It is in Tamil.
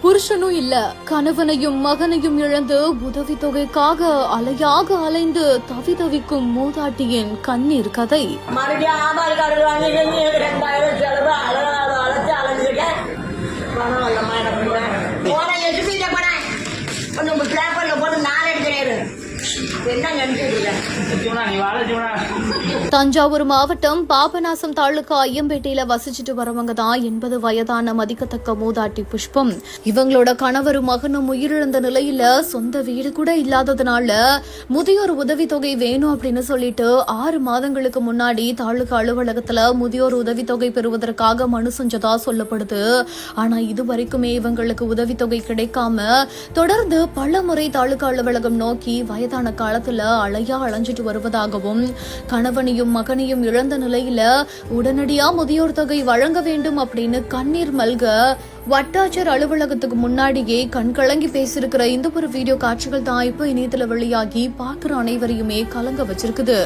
புருஷனும் இல்ல, கணவனையும் மகனையும் இழந்து உதவித்தொகைக்காக அலையாக அலைந்து தவிக்கும் மூதாட்டியின் கண்ணீர் கதை. மறுபடியும் ஆதார் கார்டு வாங்கி 2000 செலவு அழைச்சு அலைஞ்சிருக்கேன். பணம் இல்லம்மா எனக்கு போறேன், எதுக்கு போறேன் கொஞ்சம் பேப்பர்ல போட்டு நாள் எடுக்கிறேன். என்ன நினைச்சிருக்கேன். தஞ்சாவூர் மாவட்டம் பாபநாசம் தாலுகா ஐயம்பேட்டையில வசிச்சுட்டு வரவங்க தான் 80 வயதான மதிக்கத்தக்க மூதாட்டி புஷ்பம். இவங்களோட கணவரும் மகனும் உயிரிழந்த நிலையில சொந்த வீடு கூட இல்லாததுனால முதியோர் உதவித்தொகை வேணும் அப்படின்னு சொல்லிட்டு 6 மாதங்களுக்கு முன்னாடி தாலுகா அலுவலகத்துல முதியோர் உதவித்தொகை பெறுவதற்காக மனு செஞ்சதா சொல்லப்படுது. ஆனா இதுவரைக்குமே இவங்களுக்கு உதவித்தொகை கிடைக்காம தொடர்ந்து பல முறை தாலுகா அலுவலகம் நோக்கி வயதான காலத்துல அலையா அலைஞ்சிட்டு வருவதாகவும் கணவனையும் மகனையும் இழந்த நிலையில உடனடியா முதியோர் தொகை வழங்க வேண்டும் அப்படின்னு கண்ணீர் மல்க வட்டாட்சியர் அலுவலகத்துக்கு முன்னாடியே கண்கலங்கி பேசியிருக்கிற இந்த ஒரு வீடியோ காட்சிகள் தான் இப்ப இணையத்துல வெளியாகி பாக்குற அனைவரையுமே கலங்க வச்சிருக்குது.